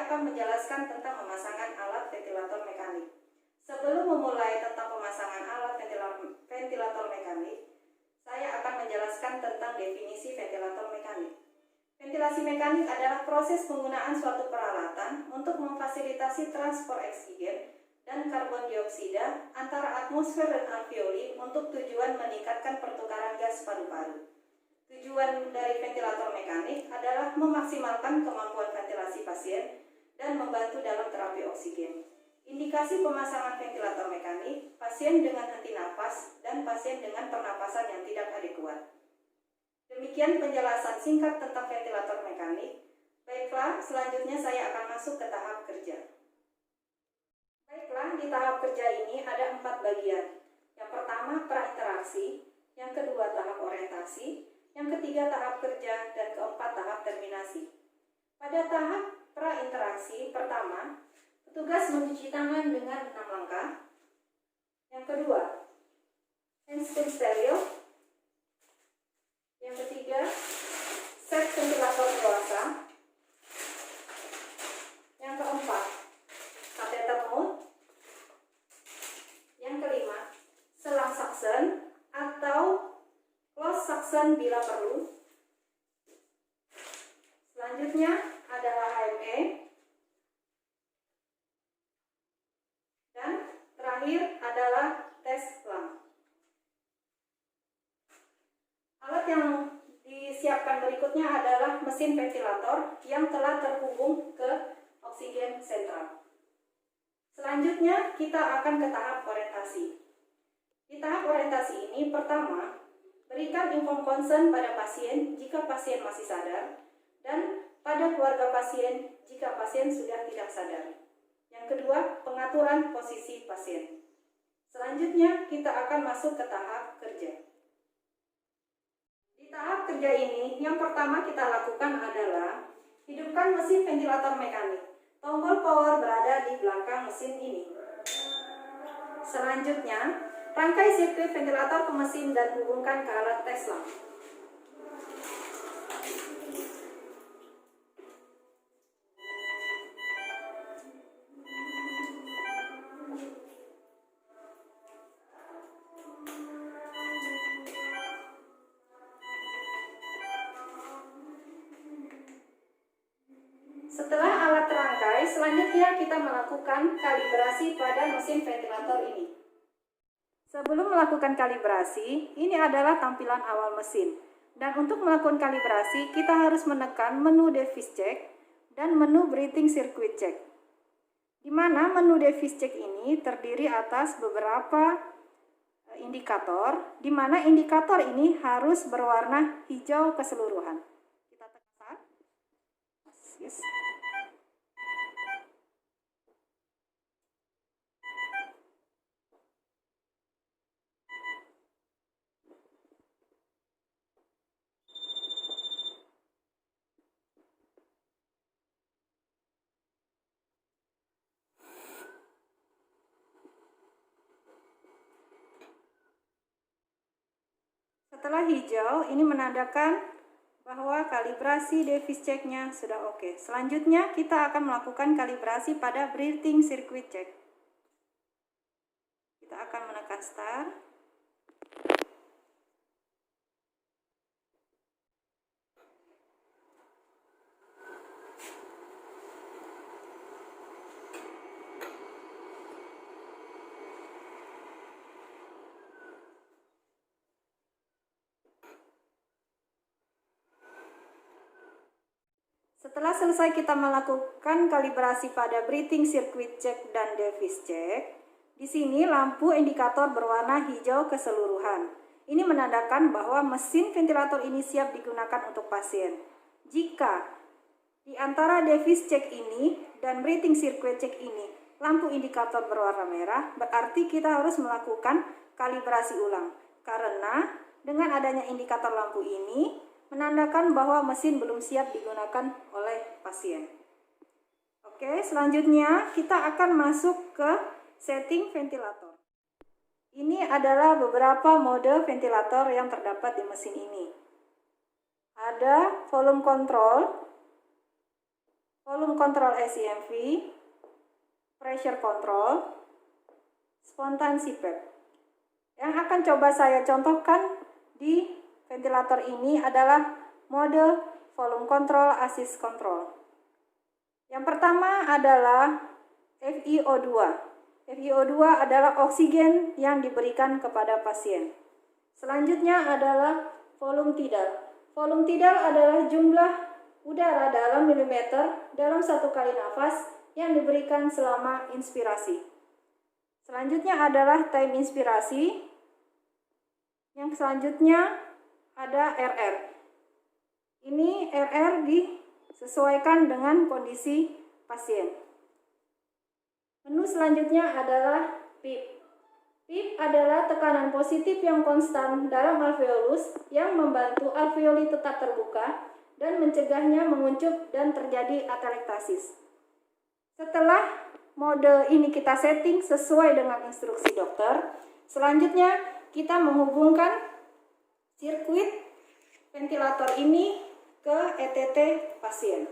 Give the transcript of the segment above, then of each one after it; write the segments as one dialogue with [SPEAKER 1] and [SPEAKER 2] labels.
[SPEAKER 1] akan menjelaskan tentang pemasangan alat ventilator mekanik. Sebelum memulai tentang pemasangan alat ventilator mekanik, saya akan menjelaskan tentang definisi ventilator mekanik. Ventilasi mekanik adalah proses penggunaan suatu peralatan untuk memfasilitasi transport oksigen dan karbon dioksida antara atmosfer dan alveoli untuk tujuan meningkatkan pertukaran gas paru-paru. Tujuan dari ventilator mekanik adalah memaksimalkan kemampuan ventilasi pasien dan membantu dalam terapi oksigen. Indikasi pemasangan ventilator mekanik, pasien dengan henti napas dan pasien dengan pernapasan yang tidak adekuat. Demikian penjelasan singkat tentang ventilator mekanik. Baiklah, selanjutnya saya akan masuk ke tahap kerja. Baiklah, di tahap kerja ini ada 4 bagian. Yang pertama, prainteraksi. Yang kedua, tahap orientasi. Yang ketiga, tahap kerja. Dan keempat, tahap terminasi. Pada tahap prainteraksi pertama, petugas mencuci tangan dengan 6 langkah. Yang kedua, handscreen steril. Yang ketiga, set ventilator dewasa. Yang keempat, kateter mode. Yang kelima, selang suction atau close suction bila perlu. Selanjutnya adalah HME. Dan terakhir adalah tes lung. Alat yang disiapkan berikutnya adalah mesin ventilator yang telah terhubung ke oksigen sentral. Selanjutnya kita akan ke tahap orientasi. Di tahap orientasi ini, pertama, berikan inform consent pada pasien jika pasien masih sadar dan pada keluarga pasien jika pasien sudah tidak sadar. Yang kedua, pengaturan posisi pasien. Selanjutnya kita akan masuk ke tahap kerja. Di tahap kerja ini, yang pertama kita lakukan adalah hidupkan mesin ventilator mekanik. Tombol power berada di belakang mesin ini. Selanjutnya, rangkai sirkuit ventilator ke mesin dan hubungkan ke alat tes lung. Setelah alat terangkai, selanjutnya kita melakukan kalibrasi pada mesin ventilator ini. Sebelum melakukan kalibrasi, ini adalah tampilan awal mesin. Dan untuk melakukan kalibrasi, kita harus menekan menu device check dan menu breathing circuit check. Di mana menu device check ini terdiri atas beberapa indikator, di mana indikator ini harus berwarna hijau keseluruhan. Kita tekan. Yes. Setelah hijau, ini menandakan bahwa kalibrasi device check-nya sudah oke. Selanjutnya, kita akan melakukan kalibrasi pada breathing circuit check. Kita akan menekan start. Setelah selesai kita melakukan kalibrasi pada breathing circuit check dan device check, di sini lampu indikator berwarna hijau keseluruhan. Ini menandakan bahwa mesin ventilator ini siap digunakan untuk pasien. Jika di antara device check ini dan breathing circuit check ini lampu indikator berwarna merah, berarti kita harus melakukan kalibrasi ulang. Karena dengan adanya indikator lampu ini menandakan bahwa mesin belum siap digunakan oleh pasien. Oke, selanjutnya kita akan masuk ke setting ventilator. Ini adalah beberapa mode ventilator yang terdapat di mesin ini. Ada volume control, volume control SCMV, pressure control, spontan CPAP. Yang akan coba saya contohkan di ventilator ini adalah mode volume control assist control. Yang pertama adalah FiO2. FiO2 adalah oksigen yang diberikan kepada pasien. Selanjutnya adalah volume tidal. Volume tidal adalah jumlah udara dalam milimeter dalam satu kali nafas yang diberikan selama inspirasi. Selanjutnya adalah time inspirasi. Yang selanjutnya ada RR. Ini RR disesuaikan dengan kondisi pasien. Menu selanjutnya adalah PIP. PIP adalah tekanan positif yang konstan dalam alveolus yang membantu alveoli tetap terbuka dan mencegahnya menguncup dan terjadi atelektasis. Setelah mode ini kita setting sesuai dengan instruksi dokter, selanjutnya kita menghubungkan sirkuit ventilator ini ke ETT pasien.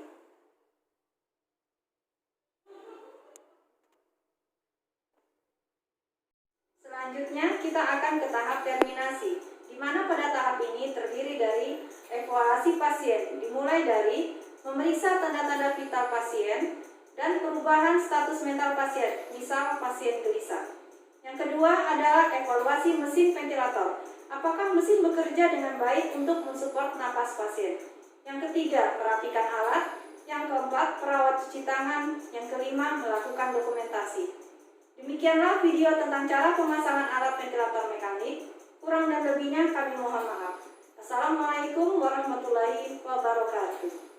[SPEAKER 1] Selanjutnya kita akan ke tahap terminasi, di mana pada tahap ini terdiri dari evaluasi pasien, dimulai dari memeriksa tanda-tanda vital pasien dan perubahan status mental pasien, misal pasien gelisah. Yang kedua adalah evaluasi mesin ventilator, apakah mesin bekerja dengan baik untuk mensupport napas pasien. Yang ketiga, merapikan alat. Yang keempat, perawat cuci tangan. Yang kelima, melakukan dokumentasi. Demikianlah video tentang cara pemasangan alat ventilator mekanik. Kurang dan lebihnya kami mohon maaf. Assalamualaikum warahmatullahi wabarakatuh.